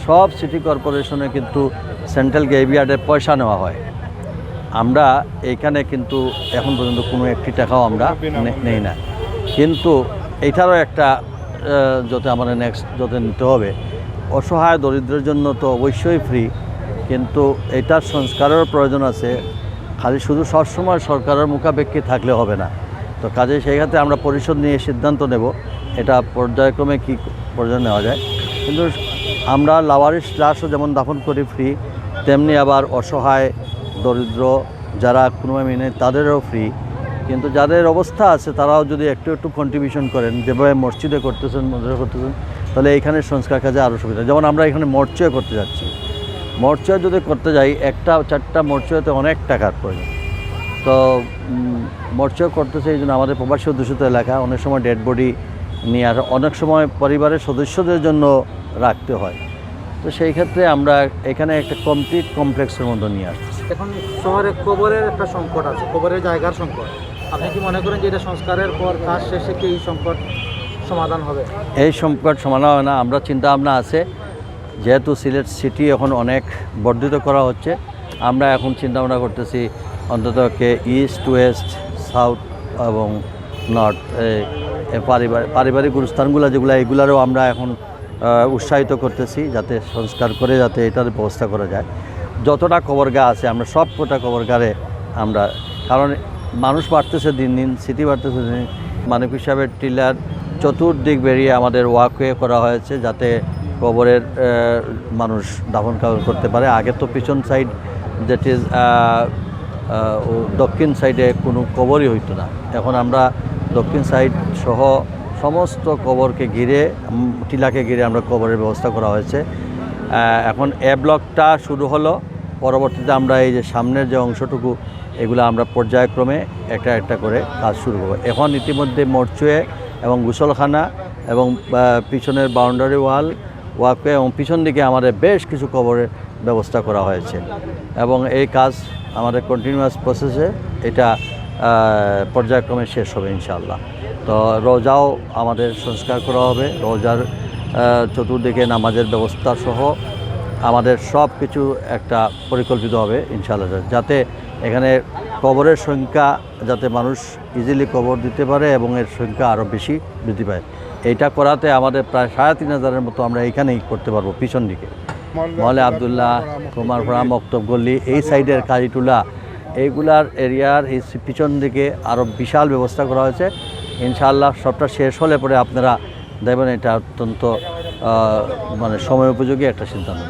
সব সিটি কর্পোরেশনে কিন্তু সেন্ট্রাল গ্রেভিয়ার্ডের পয়সা নেওয়া হয়। আমরা এইখানে কিন্তু এখন পর্যন্ত কোনো একটি টাকাও আমরা নেই না। কিন্তু এইটারও একটা যাতে আমাদের নেক্সট যাতে নিতে হবে, অসহায় দরিদ্রের জন্য তো অবশ্যই ফ্রি, কিন্তু এটার সংস্কারের প্রয়োজন আছে। খালি শুধু সবসময় সরকারের মুখাপেক্ষী থাকলে হবে না। তো কাজে সেই ক্ষেত্রে আমরা পরিষদ নিয়ে সিদ্ধান্ত নেব এটা পর্যায়ক্রমে কী পর্যায়ে নেওয়া যায়। কিন্তু আমরা লাওয়ারিস লাশও যেমন দাফন করি ফ্রি, তেমনি আবার অসহায় দরিদ্র যারা কোনোভাবে মেনে তাদেরও ফ্রি। কিন্তু যাদের অবস্থা আছে তারাও যদি একটু একটু কন্ট্রিবিউশন করেন, যেভাবে মসজিদে করতেছেন, মন্দিরে করতেছেন, তাহলে এইখানে সংস্কার কাজে আরও সুবিধা। যেমন আমরা এখানে মরচয় করতে যাচ্ছি, মরচয় যদি করতে যাই 1-4টা মরচয়তে অনেক টাকার প্রয়োজন। তো মরচয় করতেছে এই জন্য আমাদের প্রবাসী অধ্যুষিত এলাকা, অনেক সময় ডেড বডি নিয়ে আসা, অনেক সময় পরিবারের সদস্যদের জন্য রাখতে হয়। তো সেই ক্ষেত্রে আমরা এখানে একটা কমপ্লিট কমপ্লেক্সের মধ্যে নিয়ে আসতেছি। এখন শহরে কবরের একটা সংকট আছে, কবরের জায়গার সংকট। আপনি কি মনে করেন যে এটা সংস্কারের পর কাজ শেষে কি এই সংকট সমাধান হবে? এই সংকট সমাধান হবে না। আমরা চিন্তা ভাবনা আছে, যেহেতু সিলেট সিটি এখন অনেক বর্ধিত করা হচ্ছে, আমরা এখন চিন্তা ভাবনা করতেছি অন্ততকে ইস্ট, ওয়েস্ট, সাউথ এবং নর্থ পারিবারিক অনুষ্ঠানগুলো যেগুলো, এগুলারও আমরা এখন উৎসাহিত করতেছি যাতে সংস্কার করে যাতে এটার ব্যবস্থা করা যায়। যতটা কবরগাহ আছে আমরা সব কটা কবরগাহে আমরা, কারণ মানুষ বাড়তেছে দিন দিন, সিটি বাড়তেছে দিন। মানিক সাহেবের টিলার চতুর্দিক বেরিয়ে আমাদের ওয়াকওয়ে করা হয়েছে যাতে কবরের মানুষ দাফন কাফন করতে পারে। আগে তো পিছন সাইড দ্যাট ইজ দক্ষিণ সাইডে কোনো কবরই হইতো না। এখন আমরা দক্ষিণ সাইড সহ সমস্ত কবরকে ঘিরে, টিলাকে ঘিরে আমরা কবরের ব্যবস্থা করা হয়েছে। এখন এ ব্লকটা শুরু হলো, পরবর্তীতে আমরা এই যে সামনের যে অংশটুকু, এগুলো আমরা পর্যায়ক্রমে একটা একটা করে কাজ শুরু করব। এখন ইতিমধ্যে মরচুয়ে এবং গোসলখানা এবং পিছনের বাউন্ডারি ওয়াকওয়ে এবং পিছন দিকে আমাদের বেশ কিছু কবরের ব্যবস্থা করা হয়েছে এবং এই কাজ আমাদের কন্টিনিউয়াস প্রসেসে এটা পর্যায়ক্রমে শেষ হবে ইনশাআল্লাহ। তো রোজাও আমাদের সংস্কার করা হবে, রোজার চতুর্দিকে নামাজের ব্যবস্থা সহ আমাদের সব কিছু একটা পরিকল্পিত হবে ইনশাআল্লাহ, যাতে এখানে কবরের সংখ্যা যাতে মানুষ ইজিলি কবর দিতে পারে এবং এর সংখ্যা আরও বেশি বৃদ্ধি পায়। এইটা করাতে আমাদের প্রায় 3,500-এর মতো আমরা এইখানেই করতে পারবো। পিছন দিকে মহলে আবদুল্লাহ, কুমারপাড়া, মক্তব গল্লি, এই সাইডের কাজীটুলা, এইগুলার এরিয়ার এই পিছন দিকে আরও বিশাল ব্যবস্থা করা হয়েছে। ইনশাআল্লাহ সবটা শেষ হলে পরে আপনারা দেখবেন এটা অত্যন্ত সময় উপযোগী একটা সিদ্ধান্ত।